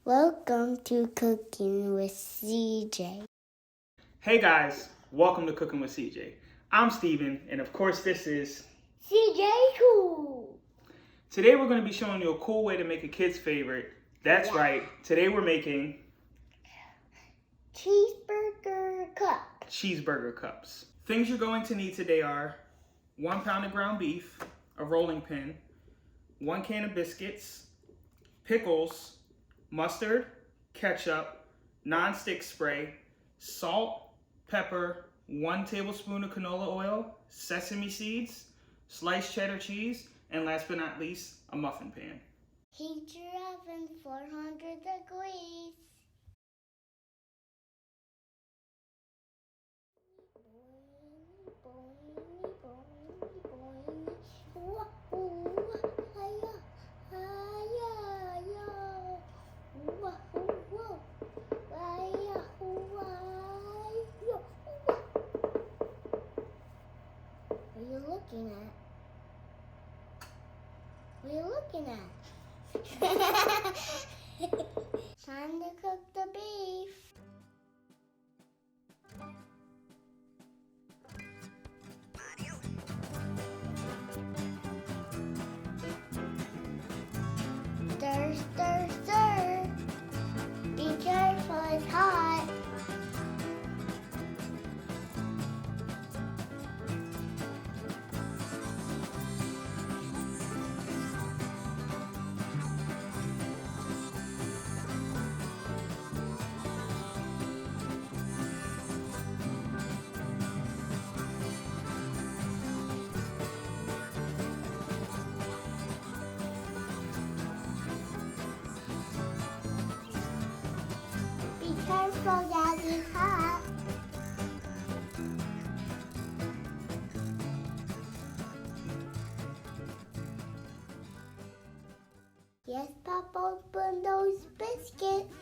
Welcome to Cooking with CJ. Hey guys, welcome to Cooking with CJ. I'm Steven, and of course this is CJ Cool. Today we're going to be showing you a cool way to make a kid's favorite. That's right, today we're making Cheeseburger Cups. Cheeseburger Cups. Things you're going to need today are 1 pound of ground beef, a rolling pin, 1 can of biscuits, pickles, mustard, ketchup, non-stick spray, salt, pepper, 1 tablespoon of canola oil, sesame seeds, sliced cheddar cheese, and last but not least, a muffin pan. Heat your oven 400 degrees. What are you looking at? Time to cook the beef. Stir, stir, stir. Be careful, it's hot. Be careful, Daddy's hot. Yes, Papa, open those biscuits.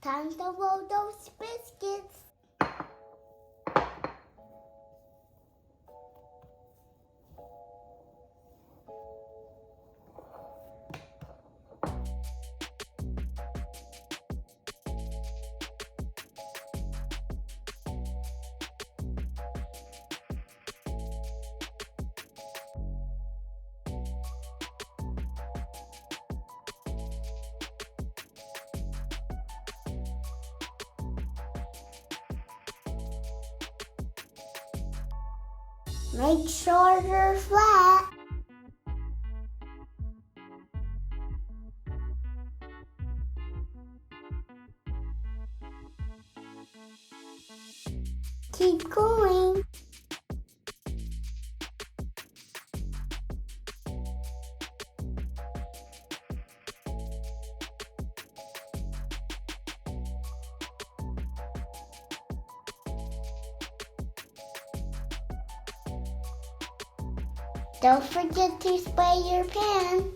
Time to roll those biscuits. Make sure they're flat. Keep going. Don't forget to spray your pan.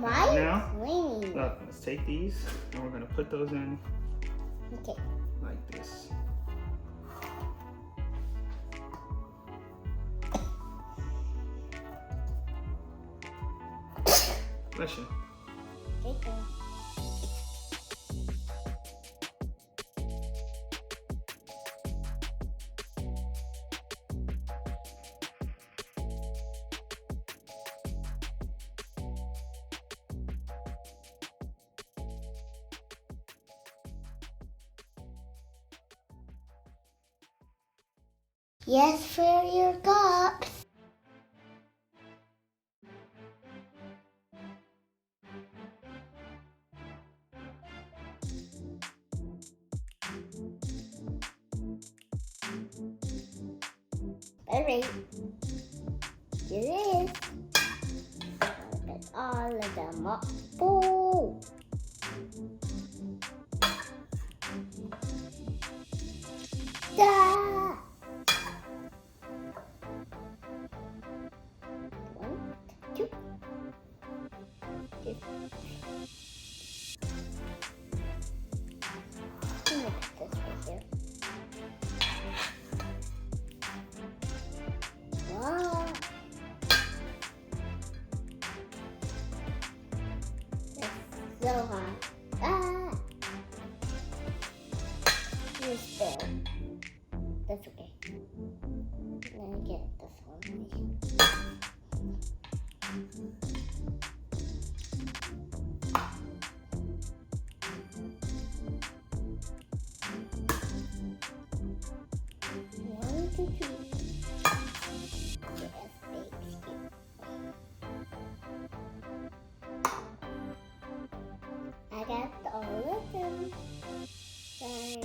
Now, clean. look, let's take these and we're going to put those in Okay. like this. Bless you. Take it. Yes, for your cups. Alright, here it is. Put all of them up. Oh! Da! 1, 2, 3. I'm gonna put this right here. Wow! It's so hot. Ah! You spill. That's okay. I'm gonna get this one. One, two, three. Yes, thanks. I got all of them. Done.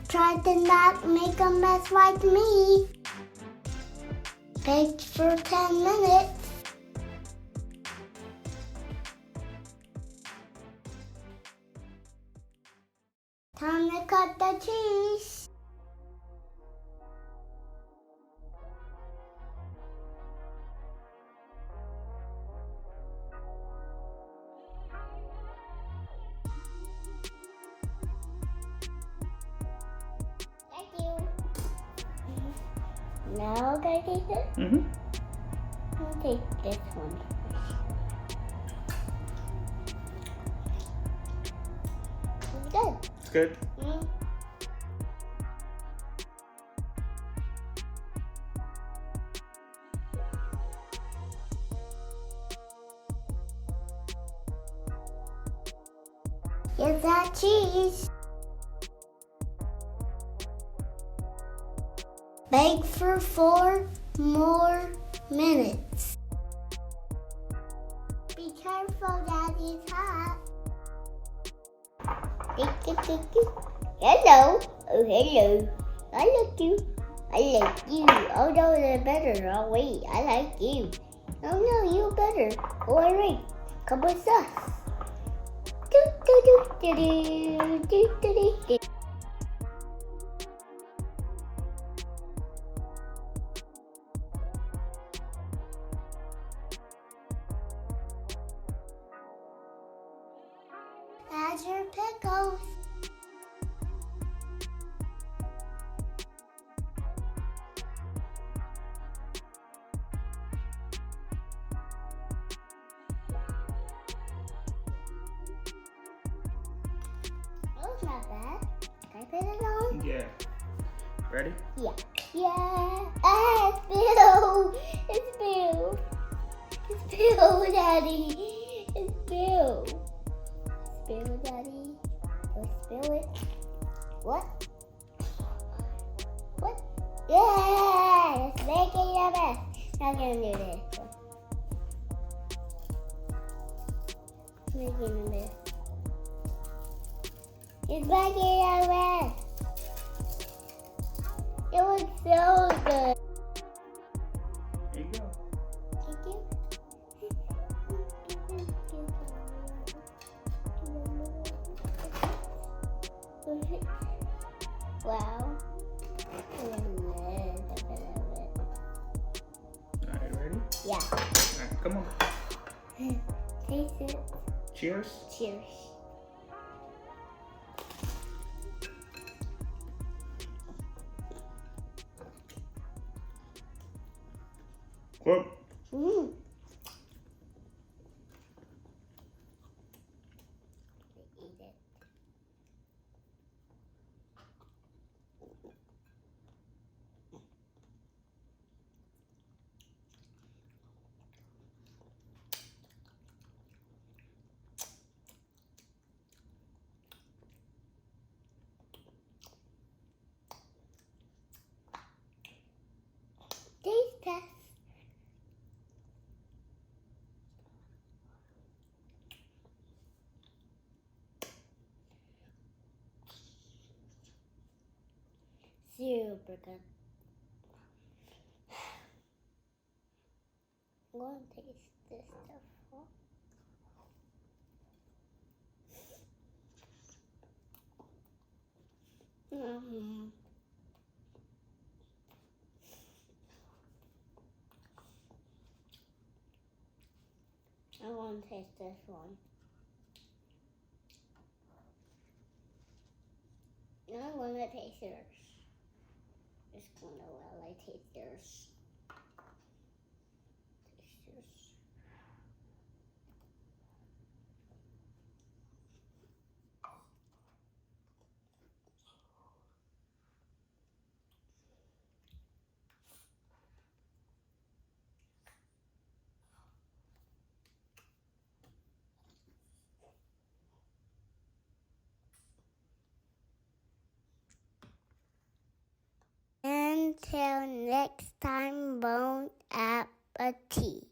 Try to not make a mess like me. Bake for 10 minutes. Time to cut the cheese. Thank you. Now can I take this? Mm-hmm. I'll take this one. It's good. It's good. Mm. Here's that cheese. Bake for 4 more minutes. Be careful, Daddy's hot. Thank you. Hello. Oh, hello. I like you. I like you. Oh, no, they're better. Oh, wait. I like you. Oh, no, you're better. Oh, all right. Come with us. Do, do, do, do, do, do, do, do. Add your pickles. Oh, it's not bad. Can I put it on? Yeah. Ready? Yeah. Yeah. Ah, it's Bill. It's Bill. It's Bill, Daddy. It's Bill. Spill, Daddy. Don't spill it. What? What? Yeah! Let's make it your best. Now I'm gonna do this one. Making this. It's making your best. It looks so good. There you go. Thank you. Wow. A little bit of it. Alright, ready? Yeah. Alright, come on. Taste it. Cheers. Cheers. Good. Mm. Eat it. super good. I'm going to taste this stuff. Mm-hmm. I want to taste this one. I want to taste yours. Just gonna while I taste yours. Taste yours. Until next time, bon appetit.